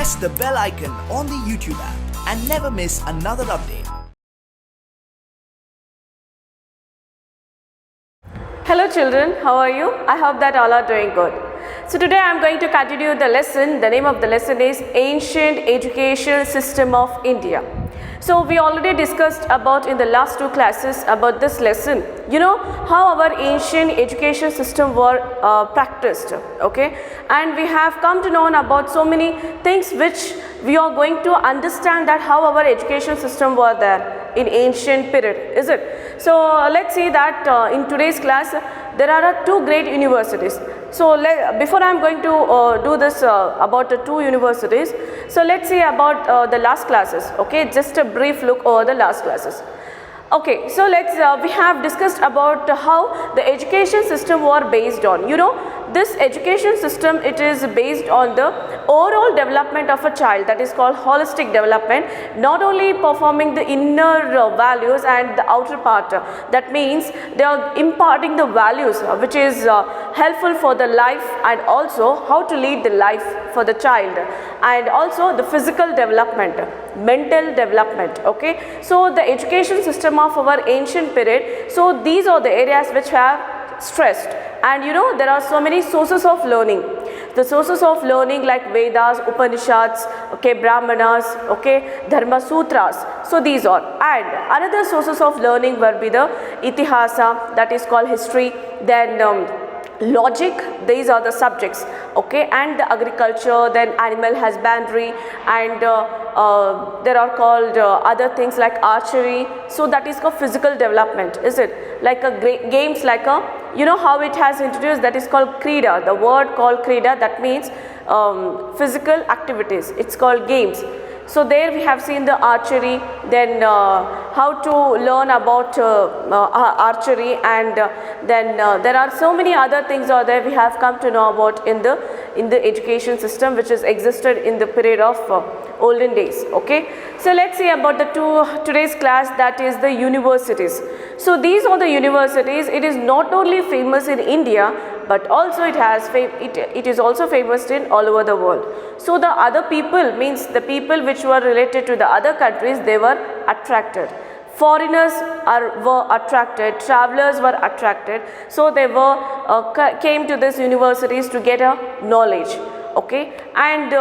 press the bell icon on the YouTube app and never miss another update. Hello children, how are you? I hope that all are doing good. So today I am going to continue the lesson. The name of the lesson is Ancient Education System of India. So we already discussed about in the last two classes about this lesson. You know how our ancient education system were practiced, okay? And we have come to know about so many things which we are going to understand that how our education system were there in ancient period, is it? So let's see that in today's class there are two great universities. So before I am going to do this about the two universities, so let's see about the last classes, okay? Just a brief look over the last classes. Okay, so we have discussed about how the education system were based on. You know, this education system, it is based on the overall development of a child, that is called holistic development, not only performing the inner values and the outer part. That means they are imparting the values which is helpful for the life, and also how to lead the life for the child, and also the physical development, mental development, okay? So the education system of our ancient period, so these are the areas which have stressed. And you know, there are so many sources of learning. The sources of learning like Vedas, Upanishads, okay, Brahmanas, okay, Dharma Sutras. So these are. And another sources of learning will be the Itihasa, that is called history, then logic, these are the subjects, okay, and the agriculture, then animal husbandry, and there are called other things like archery. So that is called physical development, is it? Like games like you know how it has introduced, that is called Krida. The word called Krida, that means physical activities, it's called games. So there we have seen the archery, then how to learn about archery, and then there are so many other things are there we have come to know about in the education system which is existed in the period of olden days, okay? So let's see about the today's class, that is the universities. So these are the universities. It is not only famous in India, but also it is also famous in all over the world. So the other people, means the people which were related to the other countries, they were attracted. Foreigners were attracted, travelers were attracted, so they came to these universities to get a knowledge, okay? And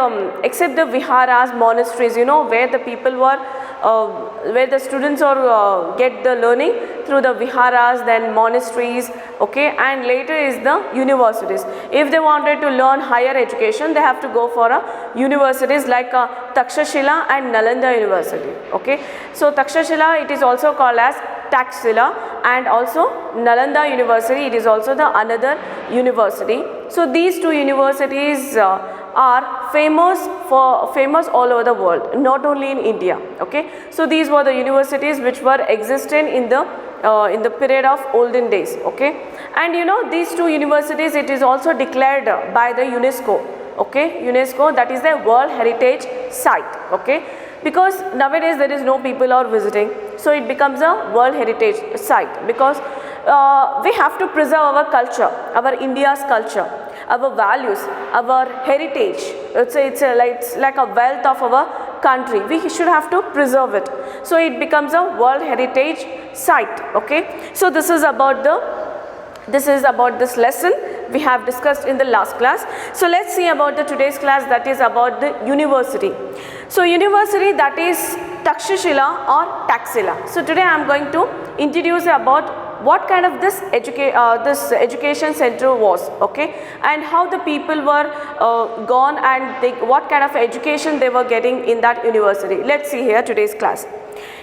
except the viharas, monasteries, you know, where the people were where the students are get the learning through the viharas, then monasteries, okay, and later is the universities. If they wanted to learn higher education, they have to go for universities like Takshashila and Nalanda University, okay. So Takshashila, it is also called as Taxila, and also Nalanda University, it is also the another university. So these two universities are famous all over the world, not only in India, okay. So these were the universities which were existent in the period of olden days, okay. And you know, these two universities, it is also declared by the UNESCO, okay, UNESCO, that is the World Heritage Site, okay. Because nowadays there is no people are visiting, so it becomes a World Heritage Site, because we have to preserve our culture, our India's culture, our values, our heritage. It's like a wealth of our country. We should have to preserve it. So it becomes a World Heritage Site, okay. So this is about this lesson we have discussed in the last class. So let's see about the today's class, that is about the university. So university, that is Takshashila or Taxila. So today I am going to introduce about what kind of this education center was, okay, and how the people were gone, and what kind of education they were getting in that university. Let's see here today's class.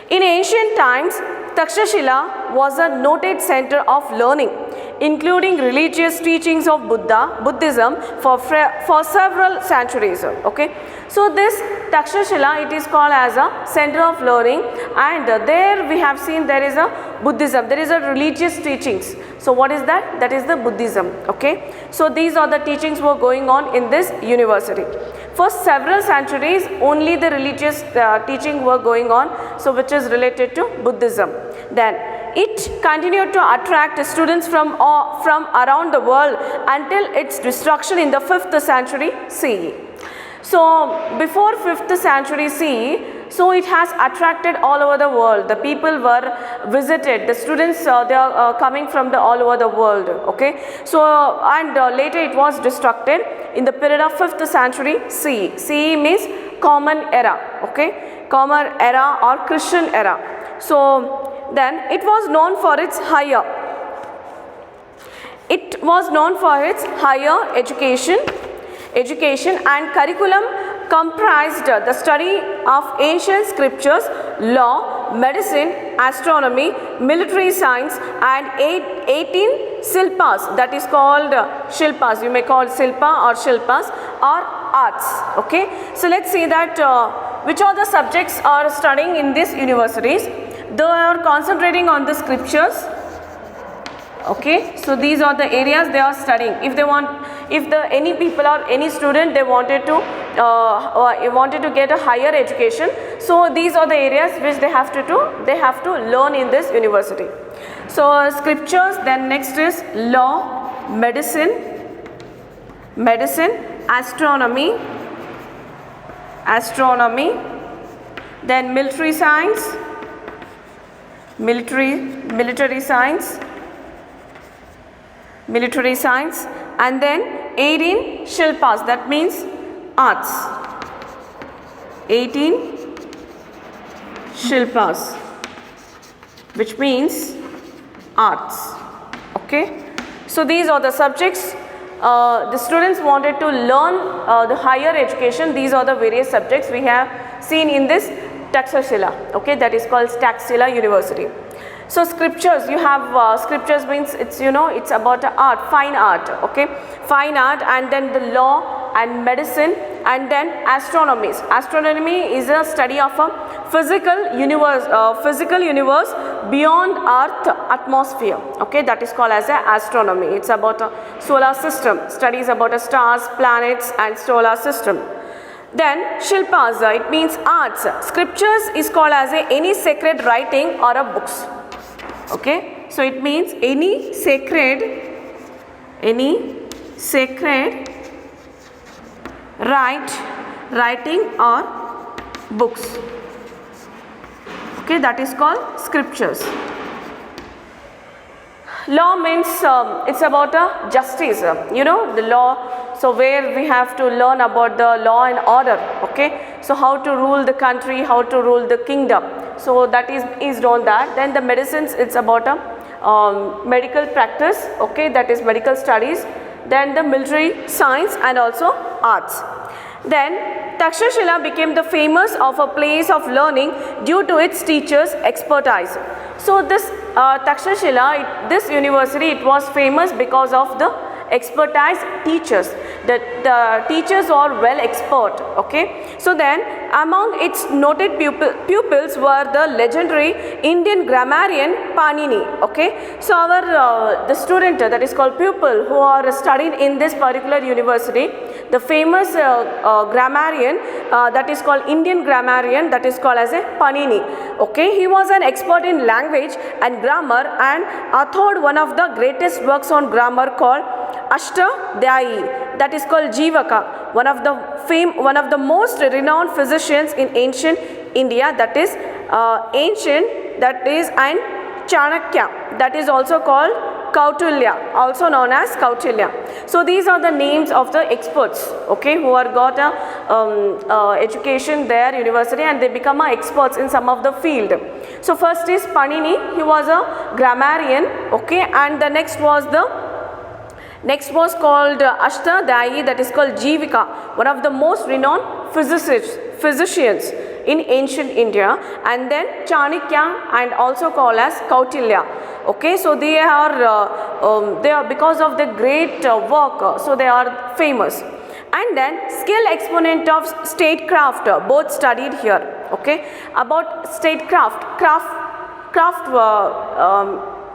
In ancient times, Takshashila was a noted center of learning, including religious teachings of Buddhism for several centuries, okay. So this Takshashila, it is called as a center of learning, and there we have seen there is a Buddhism, there is a religious teachings. So what is that? That is the Buddhism, okay. So these are the teachings were going on in this university. For several centuries, only the religious teaching were going on, so which is related to Buddhism. Then it continued to attract students from around the world until its destruction in the 5th century CE. So before 5th century CE, so it has attracted all over the world. The people were visited, the students they are coming from the all over the world. Okay, so and later it was destructed in the period of 5th century CE. CE means common era. Okay, common era or Christian era. So then it was known for its higher education and curriculum comprised the study of ancient scriptures, law, medicine, astronomy, military science and 18 silpas, that is called shilpas, you may call silpa or shilpas, or arts. Okay, so let's see that which are the subjects are studying in these universities. They are concentrating on the scriptures. Okay, so these are the areas they are studying. If they want, if any people or any student they wanted to get a higher education, so these are the areas which they have to learn in this university. So scriptures, then next is law, medicine, astronomy, then military science, and then 18 shilpas, that means arts. 18 shilpas, which means arts. Okay, so these are the subjects the students wanted to learn the higher education. These are the various subjects we have seen in this Taxashila. Okay, that is called Taxila University. So scriptures, you have scriptures means it's it's about art, fine art. Okay, fine art, and then the law and medicine, and then astronomy. Astronomy is a study of a physical universe beyond Earth atmosphere. Okay, that is called as a astronomy. It's about a solar system, studies about stars, planets and solar system. Then shilpas, it means arts. Scriptures is called as any sacred writing or a books. Okay, so it means any sacred writing or books. Okay, that is called scriptures. Law means it's about a justice, the law. So where we have to learn about the law and order. Okay, so how to rule the country, how to rule the kingdom. So that is on that. Then the medicines, it's about a medical practice. Okay, that is medical studies. Then the military science and also arts. Then Takshashila became the famous of a place of learning due to its teachers' expertise. So this Takshashila, this university, it was famous because of the expertise teachers. The teachers are well expert. Okay, so then among its noted pupils were the legendary Indian grammarian Panini. Okay, so our the student, that is called pupil, who are studying in this particular university, the famous grammarian that is called Indian grammarian, that is called as a Panini. Okay, he was an expert in language and grammar and authored one of the greatest works on grammar called Ashtadhyayi, that is called Jivaka, one of the most renowned physicians in ancient India, that is and Chanakya, that is also called Kautilya, also known as Kautilya. So these are the names of the experts, okay, who are got a education there, university, and they become experts in some of the field. So first is Panini, he was a grammarian, okay, and the next was called Ashtadhyayi, that is called Jivika, one of the most renowned physicians in ancient India, and then Chanakya and also called as Kautilya. Okay, so they are because of the great work, so they are famous. And then skill exponent of statecraft, both studied here. Okay, about statecraft, craft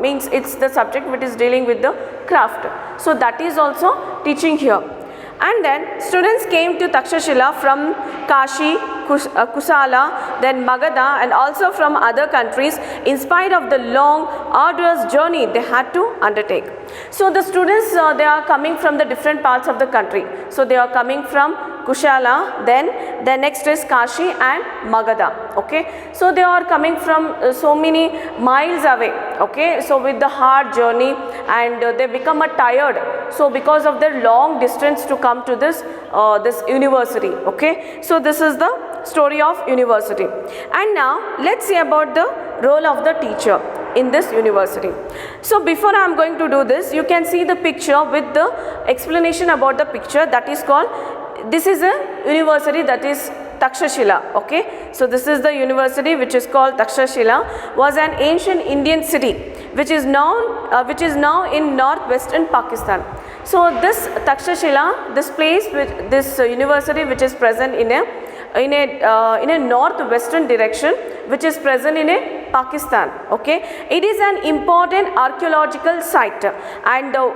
means it's the subject which is dealing with the craft. So that is also teaching here. And then students came to Takshashila from Kashi, Kusala, then Magadha, and also from other countries in spite of the long arduous journey they had to undertake. So the students they are coming from the different parts of the country. So they are coming from Kushala, then next is Kashi and Magadha. Okay, so they are coming from so many miles away. Okay, so with the hard journey, and they become tired, so because of their long distance to come to this university. Okay, so this is the story of university. And now let's see about the role of the teacher in this university. So before I am going to do this, you can see the picture with the explanation about the picture, that is called, this is a university, that is Takshashila. Okay, so this is the university which is called Takshashila, was an ancient Indian city which is now in northwestern Pakistan. So this Takshashila, this place, this university which is present in a northwestern direction, which is present in a Pakistan. Okay, it is an important archaeological site, and the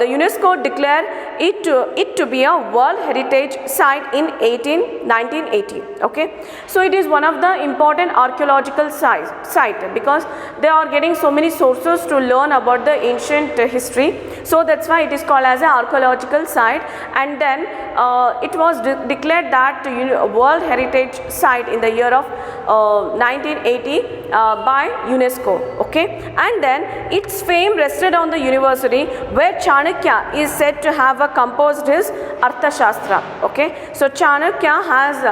UNESCO declared it to be a World Heritage Site in 1980. Okay, so it is one of the important archaeological site because they are getting so many sources to learn about the ancient history. So that's why it is called as an archaeological site, and then it was declared that World Heritage Site in the year of 1980 by UNESCO. Okay, and then its fame rested on the university where Chanakya is said to have composed his Arthashastra. Okay, so Chanakya has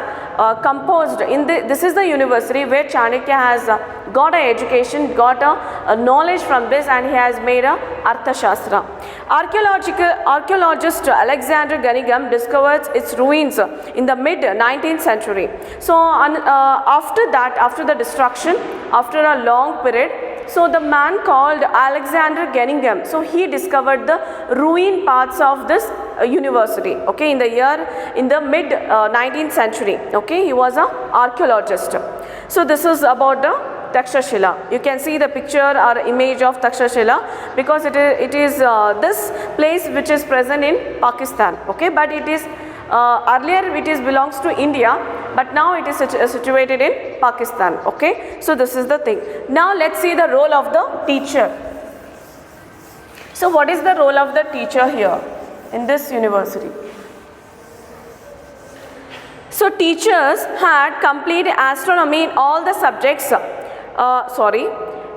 composed this is the university where Chanakya has got an education, got a knowledge from this, and he has made a Arthashastra. Archaeologist Alexander Ganigam discovered its ruins in the mid 19th century. So after the destruction, after a long period, so the man called Alexander Ganigam, so he discovered the ruin parts of this university. Okay, in the mid 19th century. Okay, he was an archaeologist. So this is about the Takshashila. You can see the picture or image of Takshashila because it is this place which is present in Pakistan. Okay, but it is earlier it belongs to India, but now it is situated in Pakistan. Okay, so this is the thing. Now let's see the role of the teacher. So what is the role of the teacher here in this university? So teachers had completed astronomy in all the subjects.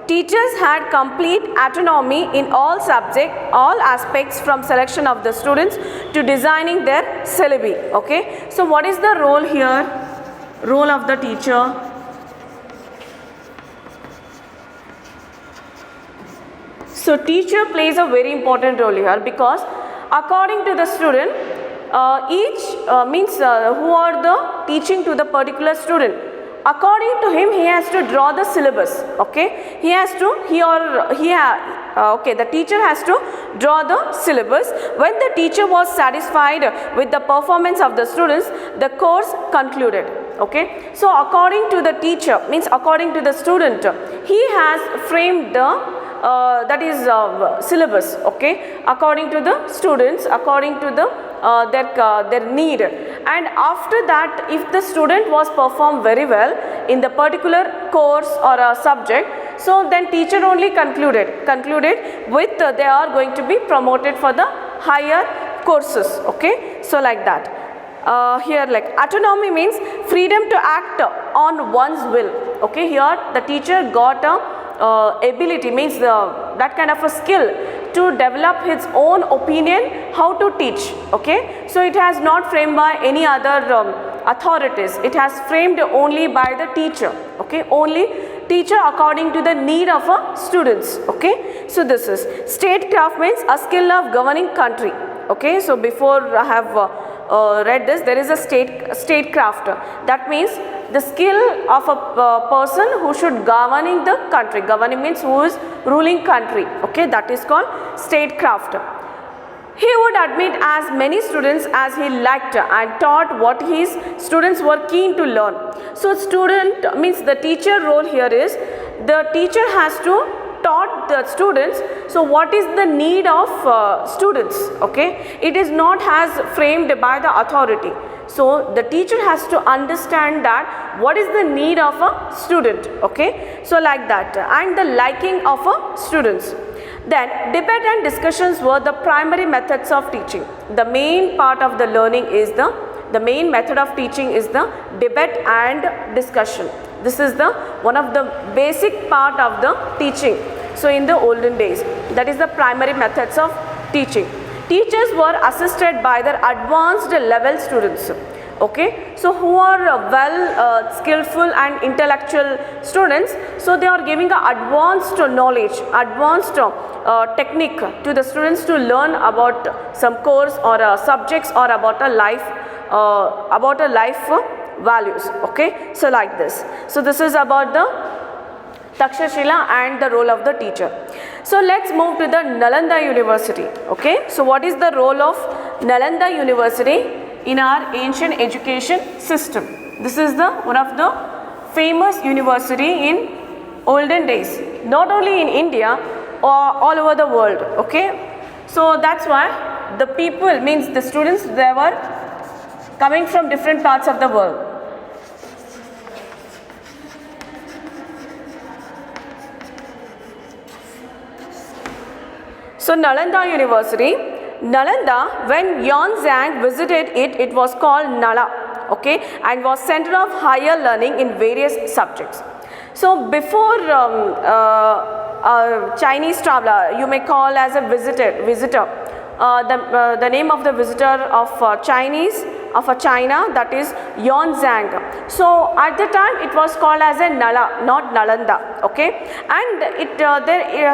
Teachers had complete autonomy in all aspects, from selection of the students to designing their syllabi. Okay, so what is the role here? Role of the teacher. So teacher plays a very important role here because according to the student, who are the teaching to the particular student. According to him, he has to draw the syllabus. Okay, the teacher has to draw the syllabus. When the teacher was satisfied with the performance of the students, the course concluded. Okay, so according to the teacher, means according to the student, he has framed the syllabus. Okay, according to the students, according to the their need, and after that, if the student was performed very well in the particular course or a subject, so then teacher only concluded with they are going to be promoted for the higher courses. Okay, so like that. Here, like autonomy means freedom to act on one's will. Okay, here the teacher got a ability, means that kind of a skill to develop his own opinion how to teach. Okay, so it has not framed by any other authorities, it has framed only by the teacher. Okay, only teacher according to the need of students. Okay, so this is statecraft means a skill of governing country. Okay, so before I have read this, there is a statecraft, that means the skill of a person who should governing the country. Governing means who is ruling country. Okay, that is called statecraft. He would admit as many students as he liked and taught what his students were keen to learn. So student means the teacher role here is the teacher has to taught the students, so what is the need of students. Okay, it is not as framed by the authority. So the teacher has to understand that what is the need of a student. Okay, so like that, and the liking of a students. Then debate and discussions were the primary methods of teaching. The main part of the learning is the main method of teaching is the debate and discussion. This is the one of the basic part of the teaching. So in the olden days, that is the primary methods of teaching. Teachers were assisted by their advanced level students. Okay, so who are well skillful and intellectual students, so they are giving a advanced knowledge, advanced technique to the students to learn about some course or subjects or about a life values. Okay, so like this. So this is about the Takshashila and the role of the teacher. So let's move to the Nalanda University. Okay, so what is the role of Nalanda University in our ancient education system? This is the one of the famous university in olden days, not only in India or all over the world. Okay, so that's why the people, means the students, they were coming from different parts of the world. So Nalanda University, Nalanda, when Yuanzhang visited it, it was called Nala, okay, and was center of higher learning in various subjects. So before Chinese traveler, you may call as a visitor, the name of the visitor of China, that is Yuanzhang. So at the time it was called as a Nala, not Nalanda, okay, and it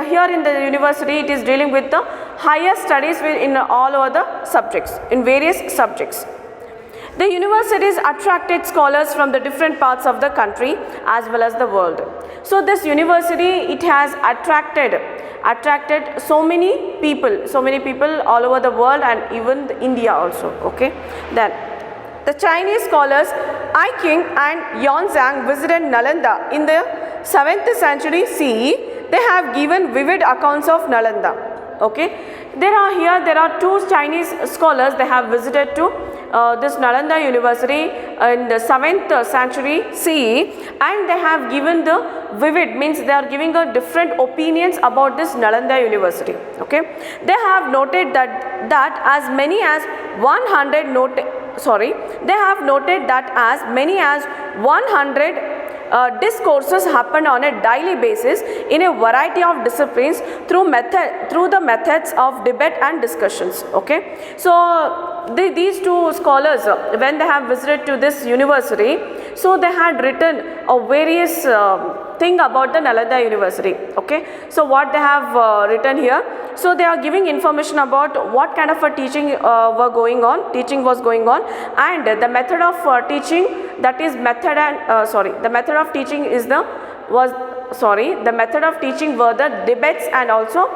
here in the university it is dealing with the higher studies in all over the subjects, in various subjects. The universities attracted scholars from the different parts of the country as well as the world. So this university, it has attracted so many people all over the world and even India also. Okay, then the Chinese scholars I King and Yuanzhang visited Nalanda in the 7th century CE. They have given vivid accounts of Nalanda. Okay, there are two Chinese scholars, they have visited to this Nalanda University in the 7th century CE, and they have given the vivid, means they are giving a different opinions about this Nalanda University. Okay, they have noted that as many as 100 discourses happen on a daily basis in a variety of disciplines through the methods of debate and discussions. Okay, so these two scholars, when they have visited to this university, so they had written a various thing about the Nalanda University. Okay, so what they have written here, so they are giving information about what kind of a teaching was going on, and the method of teaching, that is the method of teaching were the debates and also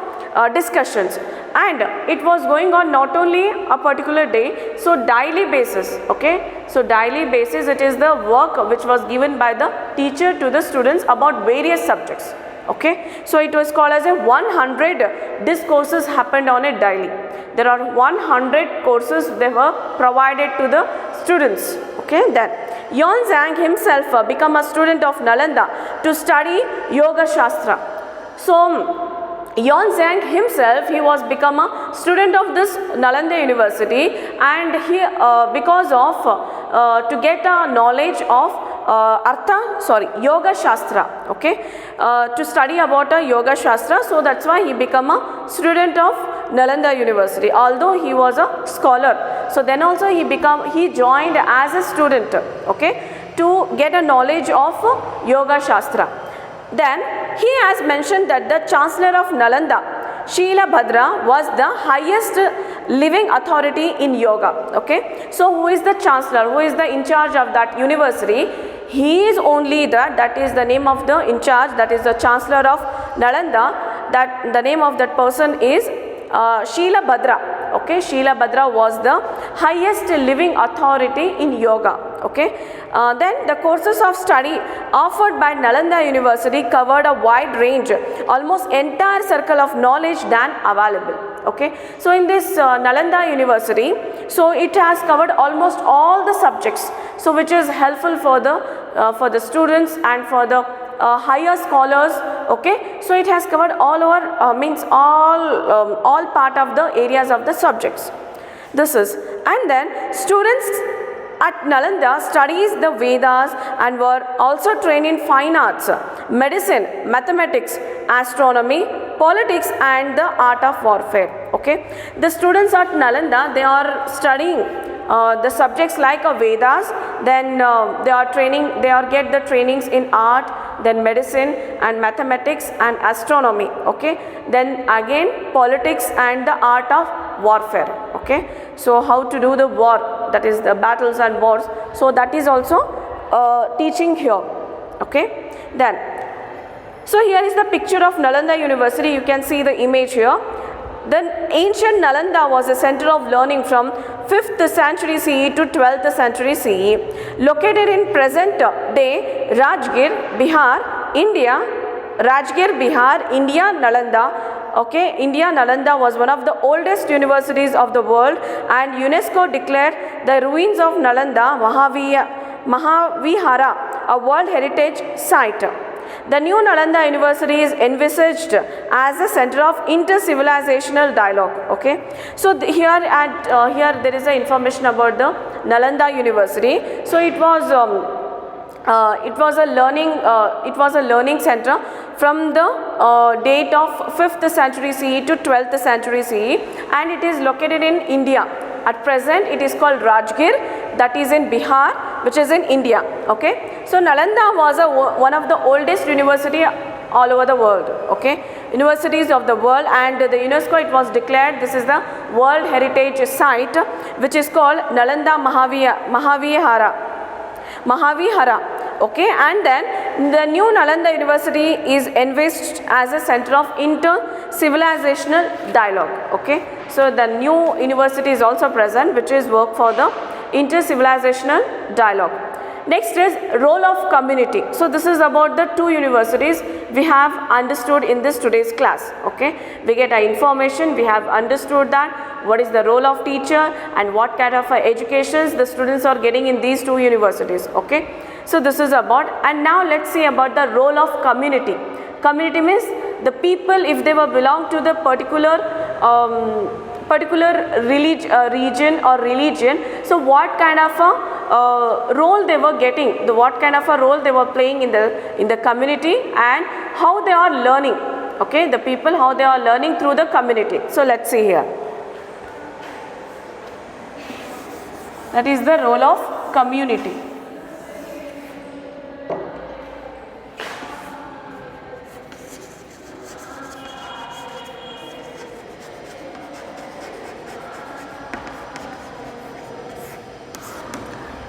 discussions, and it was going on not only a particular day, so daily basis. Okay, so daily basis, it is the work which was given by the teacher to the students about various subjects. Okay, so it was called as a 100 discourses happened on a daily. There are 100 courses they were provided to the students. Okay, then Yuanzhang himself became a student of Nalanda to study Yoga Shastra. So Yuanzhang himself, he was become a student of this Nalanda University, and he because of to get a knowledge of Yoga Shastra, okay, to study about a Yoga Shastra. So that's why he became a student of Nalanda University, although he was a scholar. So then also he joined as a student, okay, to get a knowledge of Yoga Shastra. Then he has mentioned that the Chancellor of Nalanda, Srila Bhadra, was the highest living authority in yoga. Okay, so who is the Chancellor, who is the in charge of that university? He is only that is the name of the in charge, that is the Chancellor of Nalanda, that the name of that person is Srila Bhadra. Okay, Srila Bhadra was the highest living authority in yoga. Okay, then the courses of study offered by Nalanda University covered a wide range, almost entire circle of knowledge than available. Okay, so in this Nalanda University, so it has covered almost all the subjects, so which is helpful for the students and for the higher scholars. Okay, so it has covered all over, means all part of the areas of the subjects. This is, and then students at Nalanda studies the Vedas and were also trained in fine arts, medicine, mathematics, astronomy, politics and the art of warfare. Okay, the students at Nalanda, they are studying the subjects like Vedas, then they are get the trainings in art, then medicine and mathematics and astronomy. Okay, then again politics and the art of warfare. Okay, so how to do the war, that is the battles and wars, so that is also teaching here. Okay, then so here is the picture of Nalanda University. You can see the image here. The ancient Nalanda was a center of learning from 5th century CE to 12th century CE, located in present day Rajgir, Bihar, India. Rajgir, Bihar, India, Nalanda. Okay, India Nalanda was one of the oldest universities of the world, and UNESCO declared the ruins of Nalanda Mahavihara a World Heritage Site. The new Nalanda University is envisaged as a center of inter-civilizational dialogue. Okay, so here there is a information about the Nalanda University. So it was a learning center from the date of 5th century CE to 12th century CE, and it is located in India. At present it is called Rajgir, that is in Bihar, which is in India. Okay, so Nalanda was one of the oldest university all over the world. Okay, universities of the world, and the UNESCO, it was declared this is the World Heritage Site, which is called Nalanda Mahavihara. Okay, and then the new Nalanda University is envisaged as a center of inter-civilizational dialogue. Okay, so the new university is also present, which is work for the inter-civilizational dialogue. Next is role of community. So this is about the two universities we have understood in this today's class. Okay, we get our information, we have understood that what is the role of teacher and what kind of educations the students are getting in these two universities. Okay, so this is about, and now let's see about the role of community. Community means the people, if they were belong to the particular region or religion, so what kind of a role they were getting, what kind of a role they were playing in the community, and how they are learning. Okay, the people, how they are learning through the community. So let's see here. That is the role of community.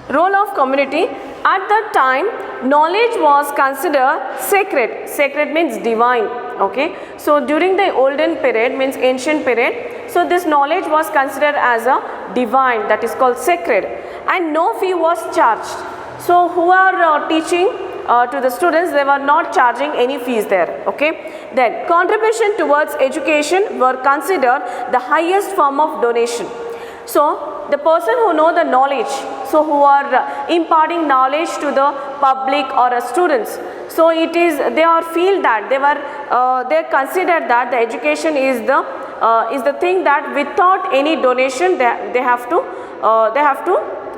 Role of community. At that time, knowledge was considered sacred. Sacred means divine. Okay, so during the olden period, means ancient period, so this knowledge was considered as a divine, that is called sacred, and no fee was charged. So who are teaching to the students, they were not charging any fees there. Okay, then contribution towards education were considered the highest form of donation. So the person who know the knowledge, so who are imparting knowledge to the public or students, so it is, they are feel that they consider that the education is the thing that without any donation they have to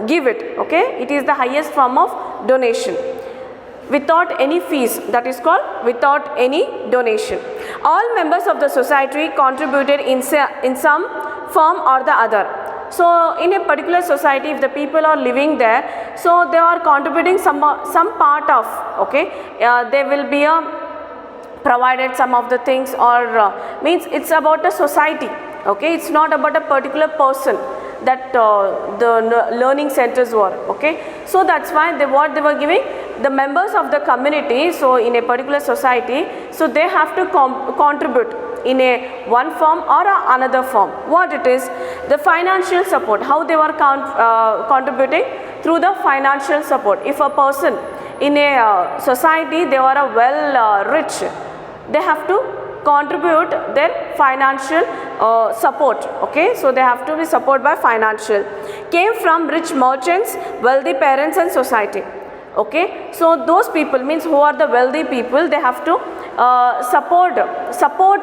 give it. Okay, it is the highest form of donation without any fees, that is called without any donation. All members of the society contributed in some form or the other. So in a particular society, if the people are living there, so they are contributing some part of, okay, they will be provided some of the things, or means it's about a society. Okay, it's not about a particular person that the learning centers were. Okay, so that's why what they were giving, the members of the community, so in a particular society, so they have to contribute in a one form or another form. What it is, the financial support, how they were contributing through the financial support. If a person in a society, they were rich, they have to contribute their financial support. Okay, so they have to be supported by financial, came from rich merchants, wealthy parents and society. Okay, so those people means who are the wealthy people, they have to support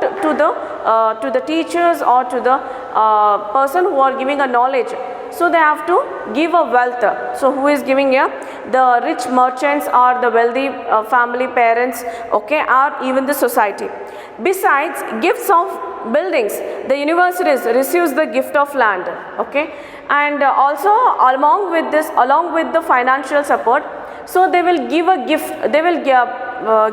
to the teachers or to the person who are giving a knowledge. So they have to give a wealth. So who is giving here? The rich merchants or the wealthy family parents, okay, or even the society. Besides gifts of buildings, the universities receives the gift of land, okay, and also along with the financial support, so they will give a gift, they will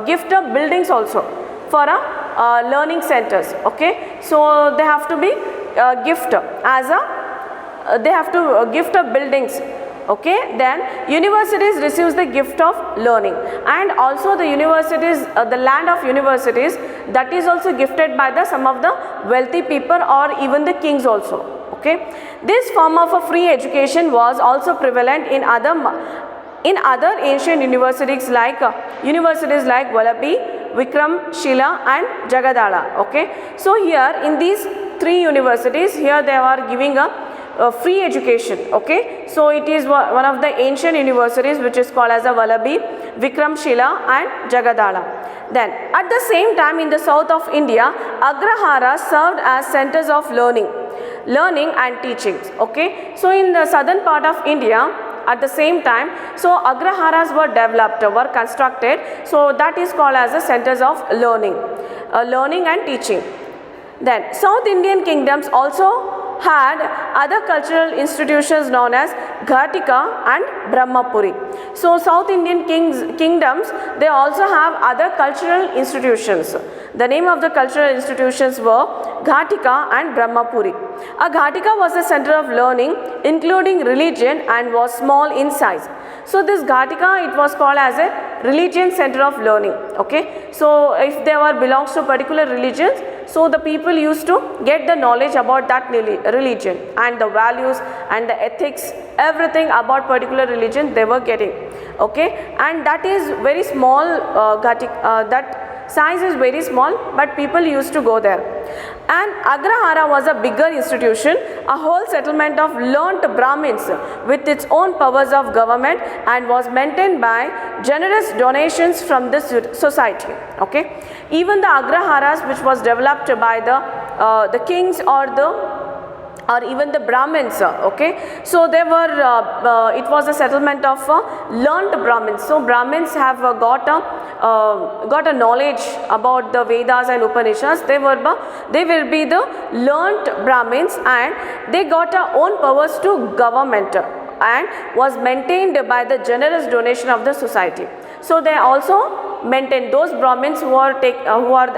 gift of buildings also for a learning centers, okay. So they have to be gift as a they have to gift of buildings, okay. Then universities receives the gift of learning, and also the universities, the land of universities, that is also gifted by the some of the wealthy people or even the kings also, okay. This form of a free education was also prevalent in other ancient universities like Vallabhi, Vikramshila and Jagadala, okay. So here in these three universities, here they are giving a free education, okay. So it is one of the ancient universities which is called as a Vallabhi, Vikramshila and Jagadala. Then at the same time in the south of India, Agraharas served as centers of learning and teachings, okay. So in the southern part of India, at the same time, so Agraharas were constructed, so that is called as the centers of learning and teaching. Then South Indian kingdoms also had other cultural institutions known as Ghatika and Brahmapuri. So South Indian kingdoms, they also have other cultural institutions. The name of the cultural institutions were Ghatika and Brahmapuri. A Ghatika was the center of learning including religion and was small in size. So this Ghatika, it was called as a religion center of learning, okay. So if they belongs to particular religions, so the people used to get the knowledge about that religion and the values and the ethics, everything about particular religion they were getting, okay. And that is very small, that size is very small, but people used to go there. And Agrahara was a bigger institution, a whole settlement of learnt Brahmins with its own powers of government, and was maintained by generous donations from the society, okay. Even the Agraharas, which was developed by the kings or even the Brahmins, okay. So they were, it was a settlement of learnt Brahmins. So Brahmins have got a knowledge about the Vedas and Upanishads. They will be the learnt Brahmins, and they got their own powers to government and was maintained by the generous donation of the society. So they also maintain those Brahmins who are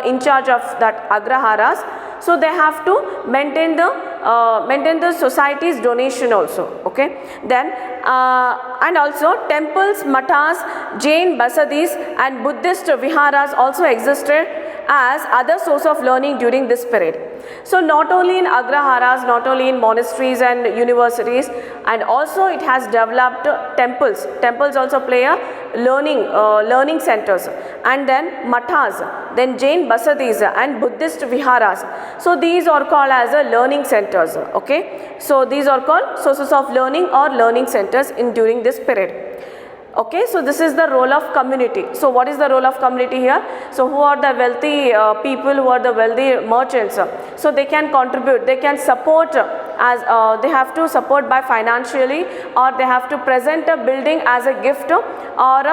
in charge of that Agraharas. So they have to maintain the society's donation also, okay. Then and also temples, mathas, Jain basadis and Buddhist viharas also existed as other source of learning during this period. So not only in Agraharas, not only in monasteries and universities, and also it has developed temples. Temples also play a learning centers, and then mathas, then Jain basadis and Buddhist viharas. So these are called as a learning centers, okay. So these are called sources of learning or learning centers during this period. Okay, so this is the role of community. So what is the role of community here? So who are the wealthy people, who are the wealthy merchants? So they can contribute, they can support as they have to support by financially, or they have to present a building as a gift, or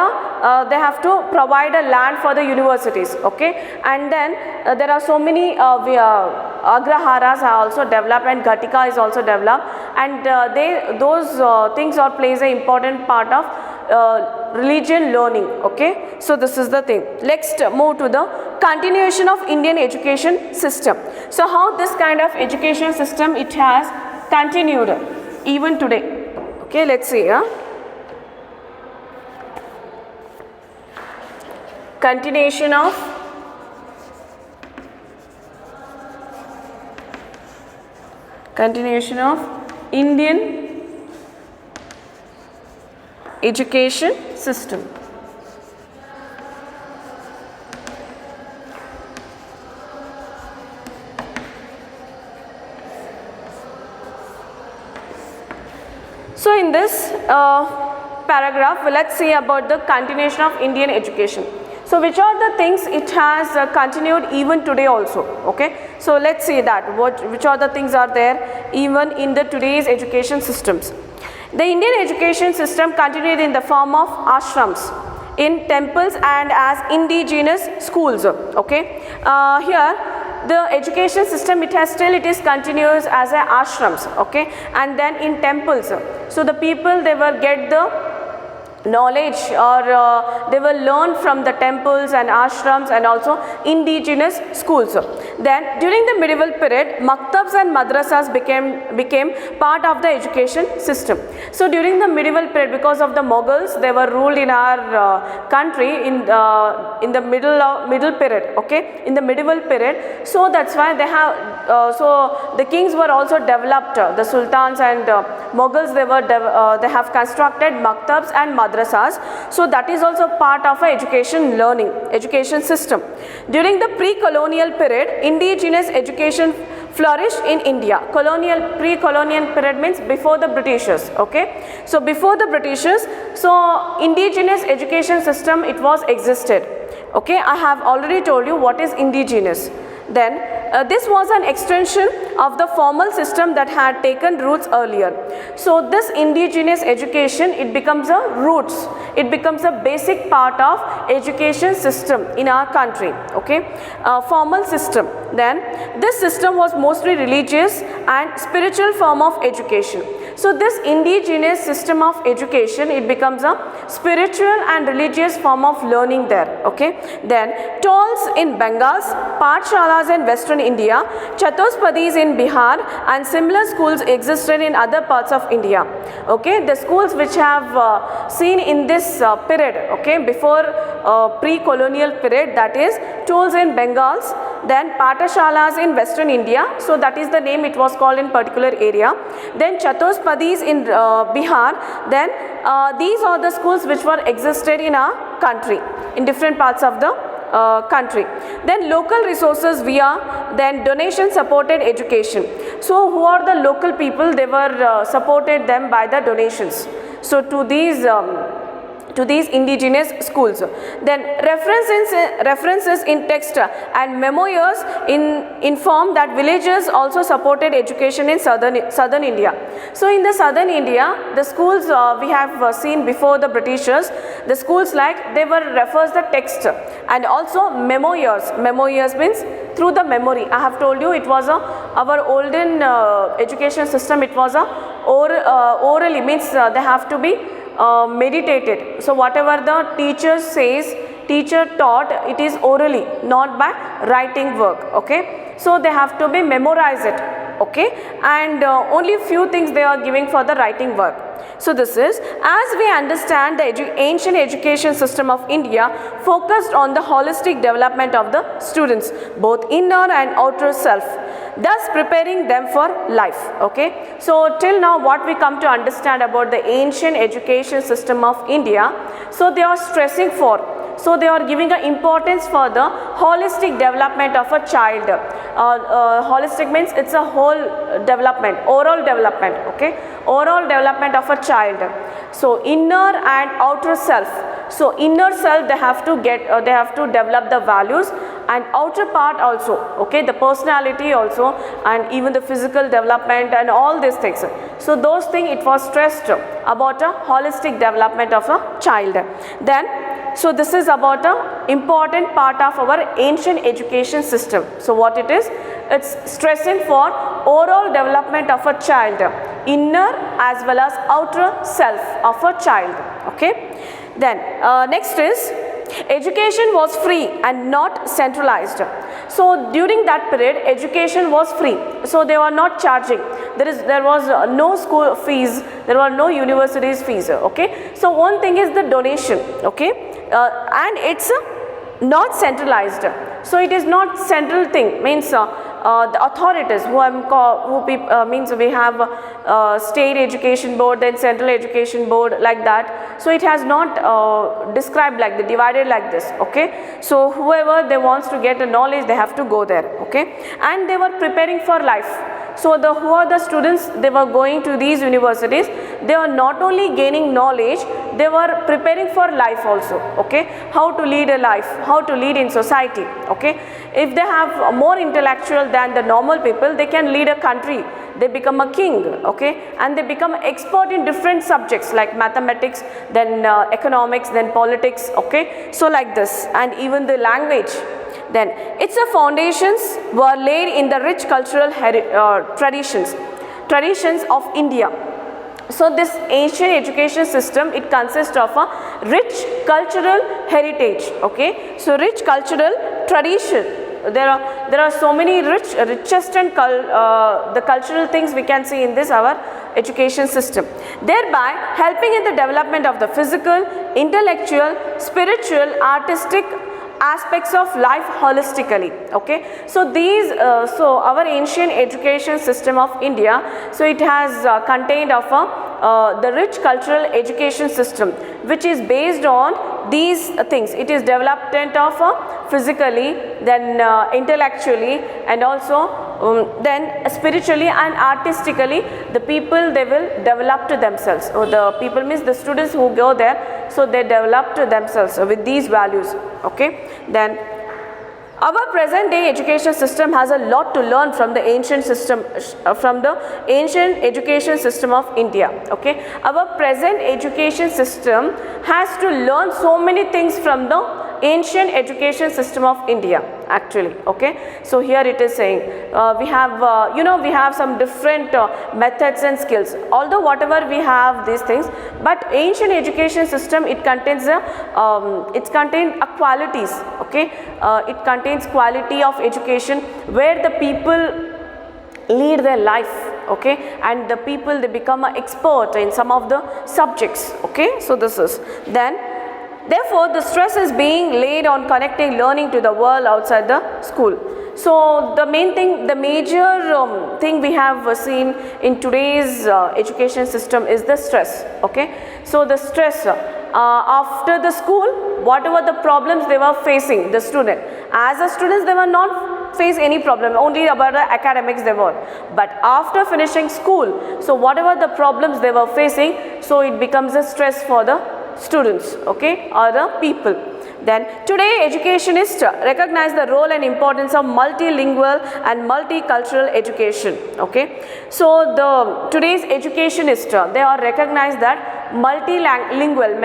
they have to provide a land for the universities, okay. And then there are so many Agraharas are also developed, and Ghatika is also developed, and those things plays an important part of religion learning, okay. So this is the thing. Let's move to the continuation of Indian education system. So how this kind of education system it has continued even today, okay. Let's see. Continuation of Indian education system. So in this paragraph, let's see about the continuation of Indian education. So which are the things it has continued even today also, okay? So let's see that, which are the things are there even in the today's education systems. The Indian education system continued in the form of ashrams, in temples and as indigenous schools, okay? Here the education system, it is continuous as a ashrams, okay, and then in temples. So the people, they will get the knowledge, or they will learn from the temples and ashrams and also indigenous schools. Then during the medieval period, maktabs and madrasas became part of the education system. So during the medieval period, because of the Mughals, they were ruled in our country in the middle period, okay, in the medieval period. So that's why they have so the kings were also developed, the sultans and Mughals, they have constructed maktabs and madrasas. So that is also part of a education system. During the pre-colonial period, indigenous education flourished in India. Pre-colonial period means before the Britishers, okay. So before the Britishers, so indigenous education system, it was existed, okay. I have already told you what is indigenous. Then this was an extension of the formal system that had taken roots earlier. So this indigenous education, it becomes a roots, it becomes a basic part of education system in our country, okay. Formal system. Then this system was mostly religious and spiritual form of education. So this indigenous system of education, it becomes a spiritual and religious form of learning there, okay. Then tolls in Bengals, Pathshalas in Western India, Chatuspadis in Bihar, and similar schools existed in other parts of India, okay. The schools which have seen in this period, okay, before pre-colonial period, that is tolls in Bengals, then Pathshalas in Western India, so that is the name it was called in particular area. Then Chatuspadis in Bihar. Then these are the schools which were existed in our country, in different parts of the country. Then local resources via then donation supported education. So who are the local people? They were supported them by the donations. So to these indigenous schools. Then references in text and memoirs inform that villages also supported education in southern India. So in the southern India, the schools we have seen before the Britishers, the schools like they were refers the text and also memoirs. Memoirs means through the memory. I have told you it was our olden education system, it was orally, means they have to be meditated. So whatever the teacher taught, it is orally, not by writing work, okay. So they have to be memorize it, okay, and only few things they are giving for the writing work. So this is, as we understand, the ancient education system of India focused on the holistic development of the students, both inner and outer self, thus preparing them for life, okay. So till now what we come to understand about the ancient education system of India, so they are stressing for, so they are giving an importance for the holistic development of a child. Holistic means it's a whole development, overall development, okay, overall development of a child. So inner and outer self. So inner self they have to get, they have to develop the values, and outer part also, okay, the personality also, and even the physical development and all these things. So those things it was stressed about a holistic development of a child. Then so this is about a important part of our ancient education system. So what it is? It's stressing for overall development of a child, inner as well as outer self of a child, okay. Then next is, education was free and not centralized. So during that period education was free, so they were not charging. There was no school fees, there were no universities fees, okay. So one thing is the donation, okay, and it's not centralized. So it is not central thing, means the authorities means we have state education board, then central education board, like that. So it has not described like the divided like this, okay. So whoever they wants to get the knowledge, they have to go there, okay. And they were preparing for life. So who are the students, they were going to these universities, they are not only gaining knowledge, they were preparing for life also, okay, how to lead a life, how to lead in society, okay. If they have more intellectual than the normal people, they can lead a country, they become a king, okay, and they become expert in different subjects like mathematics, then economics, then politics, okay, so like this, and even the language. Then its foundations were laid in the rich cultural traditions of India. So this ancient education system, it consists of a rich cultural heritage, okay. So rich cultural tradition, there are so many richest and the cultural things we can see in this our education system, thereby helping in the development of the physical, intellectual, spiritual, artistic aspects of life holistically, okay. So these so our ancient education system of India, so it has contained of the rich cultural education system, which is based on these things. It is development of physically, then intellectually, and also then spiritually and artistically, the people, they will develop to themselves, or the people means the students who go there, so they develop to themselves with these values, okay. Then our present day education system has a lot to learn from the ancient system, from the ancient education system of India, okay. Our present education system has to learn so many things from the ancient education system of India actually, okay. So here it is saying we have we have some different methods and skills, although whatever we have these things, but ancient education system, it contains qualities, okay. It contains quality of education where the people lead their life, okay, and the people, they become an expert in some of the subjects, okay. So this is then, therefore the stress is being laid on connecting learning to the world outside the school. So the main thing, the major thing we have seen in today's education system is the stress, okay. So the stress after the school, whatever the problems they were facing, the student, as a students, they were not face any problem, only about the academics they were, but after finishing school, so whatever the problems they were facing, so it becomes a stress for the students, okay, or the people. Then today educationists recognize the role and importance of multilingual and multicultural education, okay. So the today's educationists, they are recognized that multilingual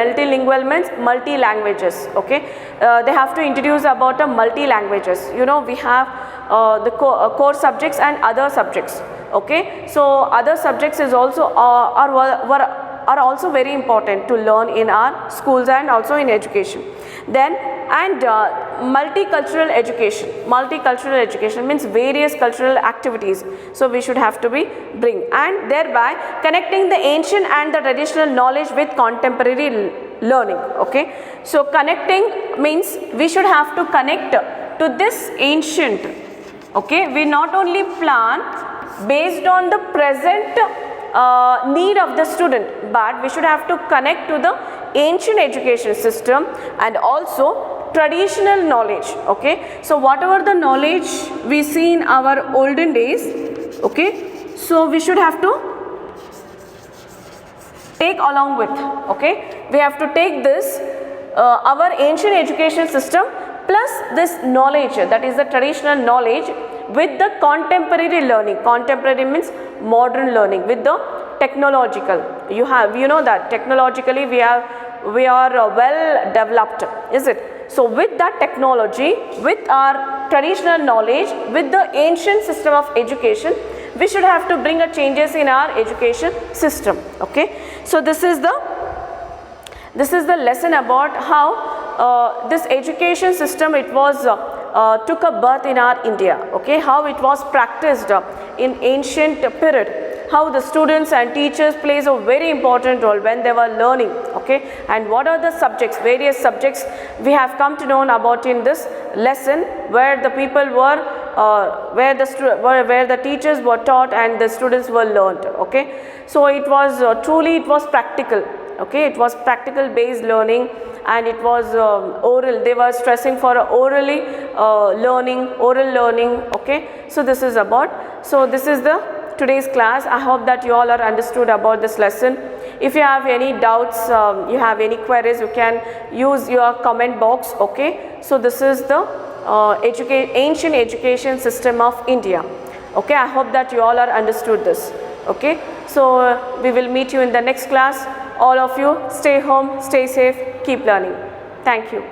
means multi languages, okay. They have to introduce about a multi languages, we have the core subjects and other subjects, okay. So other subjects is also are also very important to learn in our schools and also in education. Then and multicultural education means various cultural activities, so we should have to be bring, and thereby connecting the ancient and the traditional knowledge with contemporary learning, okay. So connecting means we should have to connect to this ancient, okay. We not only plan based on the present need of the student, but we should have to connect to the ancient education system and also traditional knowledge, okay. So whatever the knowledge we see in our olden days, okay, so we should have to take along with, okay. We have to take this our ancient education system plus this knowledge, that is the traditional knowledge, with the contemporary learning. Contemporary means modern learning with the technological. You know that technologically we are well developed, is it? So with that technology, with our traditional knowledge, with the ancient system of education, we should have to bring a changes in our education system, okay. So this is the lesson about how this education system, it was took a birth in our India, okay. How it was practiced in ancient period, how the students and teachers plays a very important role when they were learning, okay. And what are the subjects, various subjects we have come to know about in this lesson, where the people were where the teachers were taught and the students were learned, okay. So it was truly it was practical, okay. It was practical based learning, and it was oral. They were stressing for oral learning, okay. So this is about, so this is the today's class. I hope that you all are understood about this lesson. If you have any doubts, you have any queries, you can use your comment box. Okay, so this is the ancient education system of India. Okay, I hope that you all are understood this. Okay, so we will meet you in the next class. All of you stay home, stay safe, keep learning. Thank you.